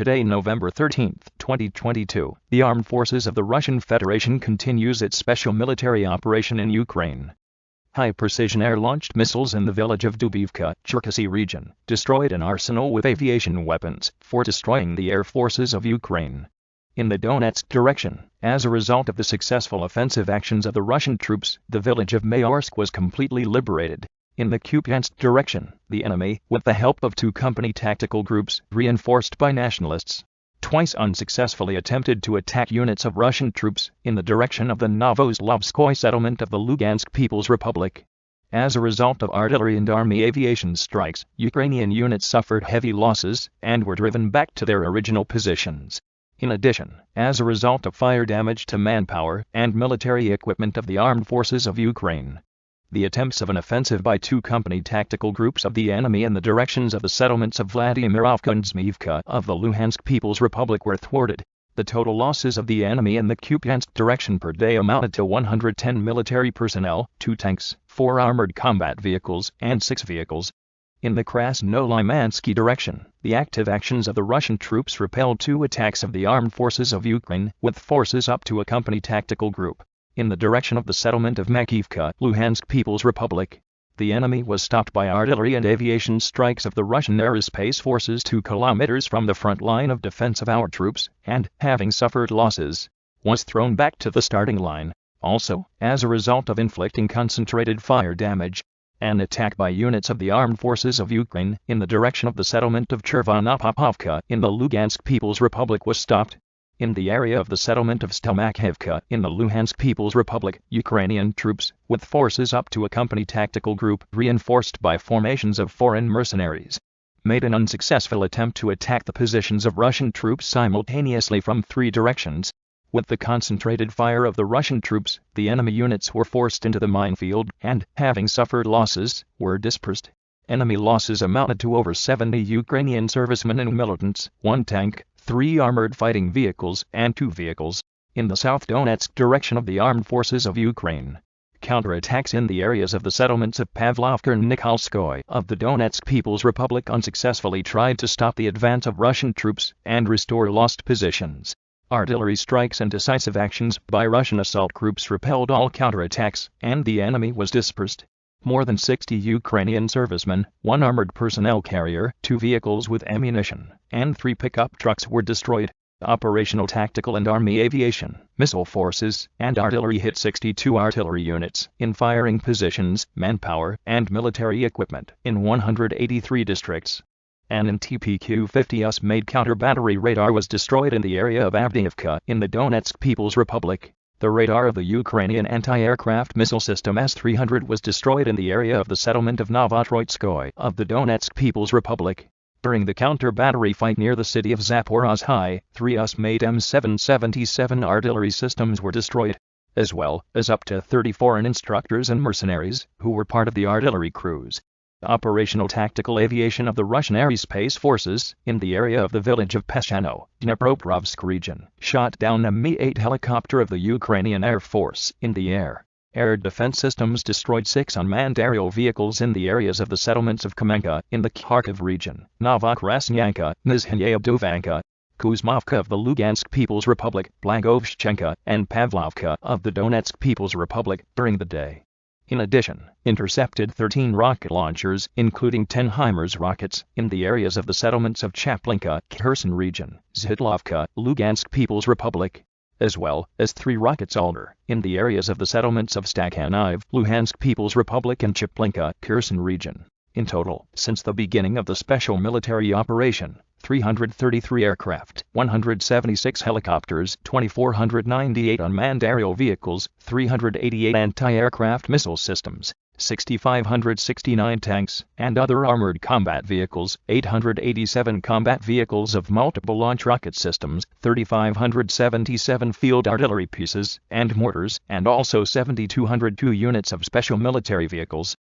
Today, November 13, 2022, the Armed Forces of the Russian Federation continues its special military operation in Ukraine. High-precision air-launched missiles in the village of Dubivka, Cherkasy region, destroyed an arsenal with aviation weapons for destroying the air forces of Ukraine. In the Donetsk direction, as a result of the successful offensive actions of the Russian troops, the village of Mayorsk was completely liberated. In the Kupiansk direction, the enemy, with the help of two company tactical groups reinforced by nationalists, twice unsuccessfully attempted to attack units of Russian troops in the direction of the Novoslavskoye settlement of the Lugansk People's Republic. As a result of artillery and army aviation strikes, Ukrainian units suffered heavy losses and were driven back to their original positions. In addition, as a result of fire damage to manpower and military equipment of the armed forces of Ukraine, the attempts of an offensive by two company tactical groups of the enemy in the directions of the settlements of Vladimirovka and Zmivka of the Luhansk People's Republic were thwarted. The total losses of the enemy in the Kupiansk direction per day amounted to 110 military personnel, 2 tanks, 4 armored combat vehicles, and 6 vehicles. In the Krasnolimansky direction, the active actions of the Russian troops repelled 2 attacks of the armed forces of Ukraine, with forces up to a company tactical group. In the direction of the settlement of Makivka, Luhansk People's Republic, the enemy was stopped by artillery and aviation strikes of the Russian aerospace forces 2 kilometers from the front line of defense of our troops, and, having suffered losses, was thrown back to the starting line. Also, as a result of inflicting concentrated fire damage, an attack by units of the armed forces of Ukraine in the direction of the settlement of Chervonopopovka in the Lugansk People's Republic was stopped. In the area of the settlement of Stelmakivka in the Luhansk People's Republic, Ukrainian troops, with forces up to a company tactical group reinforced by formations of foreign mercenaries, made an unsuccessful attempt to attack the positions of Russian troops simultaneously from 3 directions. With the concentrated fire of the Russian troops, the enemy units were forced into the minefield and, having suffered losses, were dispersed. Enemy losses amounted to over 70 Ukrainian servicemen and militants, 1 tank, 3 armored fighting vehicles, and 2 vehicles. In the South Donetsk direction of the armed forces of Ukraine, counterattacks in the areas of the settlements of Pavlovka and Nikholskoye of the Donetsk People's Republic unsuccessfully tried to stop the advance of Russian troops and restore lost positions. Artillery strikes and decisive actions by Russian assault groups repelled all counterattacks, and the enemy was dispersed. More than 60 Ukrainian servicemen, 1 armored personnel carrier, 2 vehicles with ammunition, and 3 pickup trucks were destroyed. Operational tactical and army aviation, missile forces, and artillery hit 62 artillery units in firing positions, manpower, and military equipment in 183 districts. An TPQ-50S made counter-battery radar was destroyed in the area of Avdiivka in the Donetsk People's Republic. The radar of the Ukrainian anti-aircraft missile system S-300 was destroyed in the area of the settlement of Novotroitskoye of the Donetsk People's Republic. During the counter-battery fight near the city of Zaporozhye, 3 US-made M777 artillery systems were destroyed, as well as up to 30 foreign instructors and mercenaries who were part of the artillery crews. Operational tactical aviation of the Russian aerospace forces in the area of the village of Peshano, Dnipropetrovsk region, shot down a Mi-8 helicopter of the Ukrainian Air Force in the air. Air defense systems destroyed 6 unmanned aerial vehicles in the areas of the settlements of Kamenka in the Kharkiv region, Novokrasnyanka, Nizhnyevdovanka, Kuzmovka of the Lugansk People's Republic, Blagovshchenka, and Pavlovka of the Donetsk People's Republic during the day. In addition, intercepted 13 rocket launchers, including 10 HIMARS rockets, in the areas of the settlements of Chaplinka, Kherson region, Zhitlovka, Lugansk People's Republic, as well as 3 rockets Alder, in the areas of the settlements of Stakhaniv, Luhansk People's Republic and Chaplinka, Kherson region. In total, since the beginning of the special military operation, 333 aircraft, 176 helicopters, 2,498 unmanned aerial vehicles, 388 anti-aircraft missile systems, 6,569 tanks, and other armored combat vehicles, 887 combat vehicles of multiple launch rocket systems, 3,577 field artillery pieces and mortars, and also 7,202 units of special military vehicles,